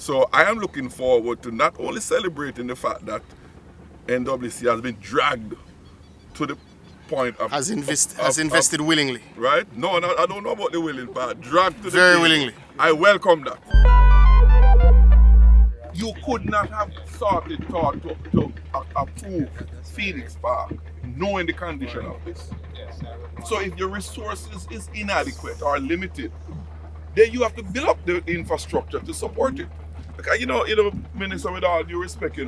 So I am looking forward to not only celebrating the fact that NWC has been dragged to the point of has invested willingly. Right? No, I don't know about the willing part. Dragged to the very table. willingly. I welcome that. You could not have thought to approve Phoenix Park knowing the condition of this. So if your resources is inadequate or limited, then you have to build up the infrastructure to support it. Because Minister, with all due respect,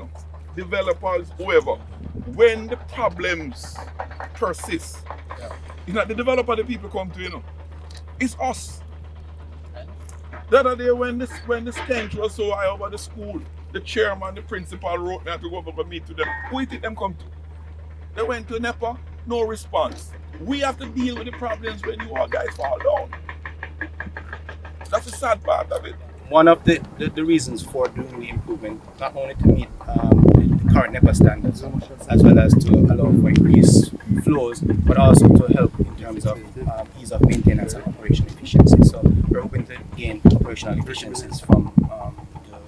developers, whoever, when the problems persist, it's not the developer the people come to, it's us. The other day when the stench was so high over the school, the chairman, the principal wrote me to go over and meet with them. Who did them come to? They went to NEPA, no response. We have to deal with the problems when you all guys fall down. That's the sad part of it. One of the reasons for doing the improvement, not only to meet the current NEPA standards, as well as to allow for increased flows, but also to help in terms of ease of maintenance and operational efficiency. So we're hoping to gain operational efficiencies from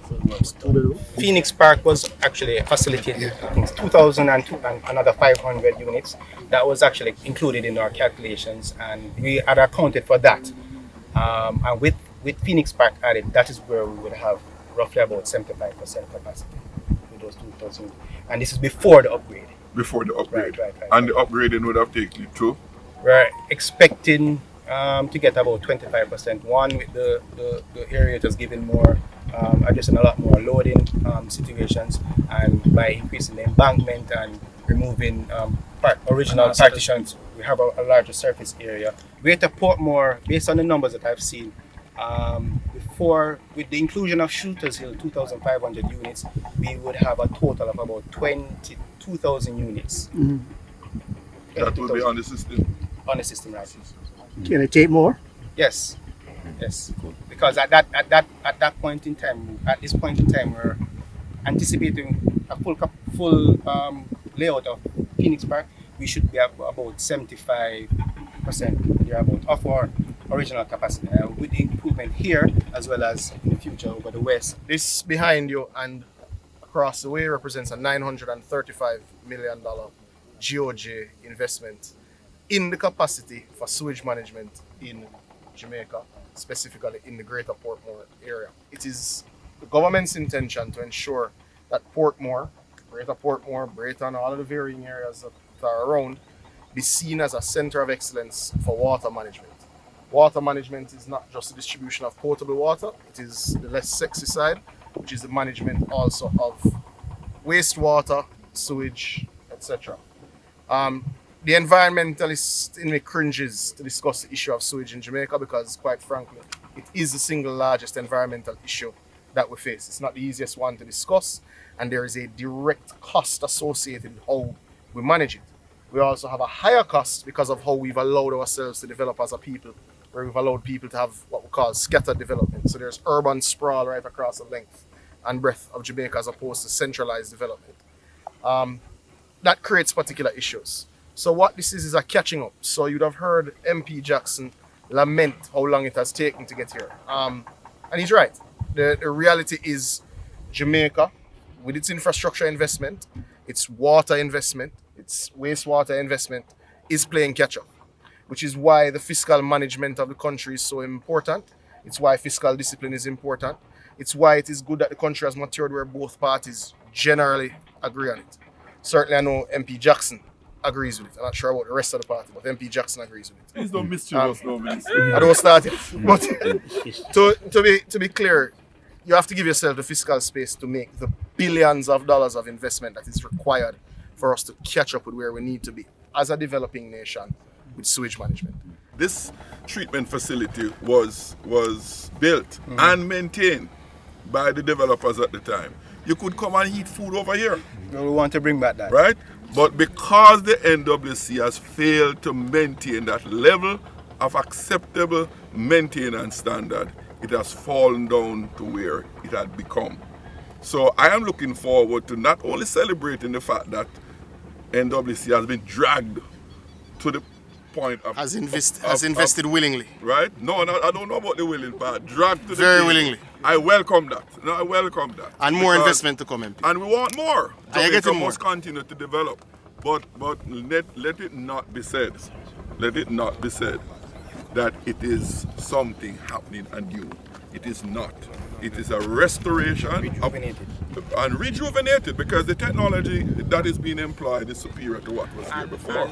the works done. Phoenix Park was actually facilitated in 2002 and another 500 units. That was actually included in our calculations, and we had accounted for that. And with Phoenix Park added, that is where we would have roughly about 75% capacity with those 2,000. And this is before the upgrade. Before the upgrade. Right. And the upgrading would have taken it to? We're expecting to get about 25%. One, with the area just giving more, addressing a lot more loading situations, and by increasing the embankment and removing original partitions, we have a larger surface area. Greater Portmore, based on the numbers that I've seen, before, with the inclusion of Shooters Hill, 2,500 units, we would have a total of about 22,000 units. Mm-hmm. That will be on the system? On the system, right. Can it take more? Yes. Because at this point in time, we're anticipating a full layout of Phoenix Park. We should be at about 75% of our original capacity with the improvement here as well as in the future over the west. This behind you and across the way represents a $935 million GOG investment in the capacity for sewage management in Jamaica, specifically in the Greater Portmore area. It is the government's intention to ensure that Portmore, Greater Portmore, Brayton, all of the varying areas that are around, be seen as a center of excellence for water management. Water management is not just the distribution of potable water, it is the less sexy side, which is the management also of wastewater, sewage, etc. The environmentalist in me cringes to discuss the issue of sewage in Jamaica because, quite frankly, it is the single largest environmental issue that we face. It's not the easiest one to discuss, and there is a direct cost associated with how we manage it. We also have a higher cost because of how we've allowed ourselves to develop as a people, where we've allowed people to have what we call scattered development. So there's urban sprawl right across the length and breadth of Jamaica as opposed to centralized development. That creates particular issues. So what this is a catching up. So you'd have heard MP Jackson lament how long it has taken to get here. And he's right. The reality is Jamaica, with its infrastructure investment, its water investment, its wastewater investment, is playing catch up, which is why the fiscal management of the country is so important. It's why fiscal discipline is important. It's why it is good that the country has matured where both parties generally agree on it. Certainly I know MP Jackson agrees with it. I'm not sure about the rest of the party, but MP Jackson agrees with it. Please don't mischievous, no, Minister. I don't start it. But to be clear, you have to give yourself the fiscal space to make the billions of dollars of investment that is required for us to catch up with where we need to be as a developing nation with sewage management. This treatment facility was built and maintained by the developers at the time. You could come and eat food over here. We want to bring back that. Right? But because the NWC has failed to maintain that level of acceptable maintenance standard, it has fallen down to where it had become. So I am looking forward to not only celebrating the fact that NWC has been dragged to the point of has invested willingly. Right? No, I don't know about the willing part. Drag to the Very table. willingly. I welcome that. No, I welcome that. And more Because- investment to come in. And we want more. Are you getting Jamaica more? must continue to develop. But let it not be said. Let it not be said that it is something happening anew. It is not. It is a restoration Rejuvenated. and rejuvenated because the technology that is being employed is superior to what was here before.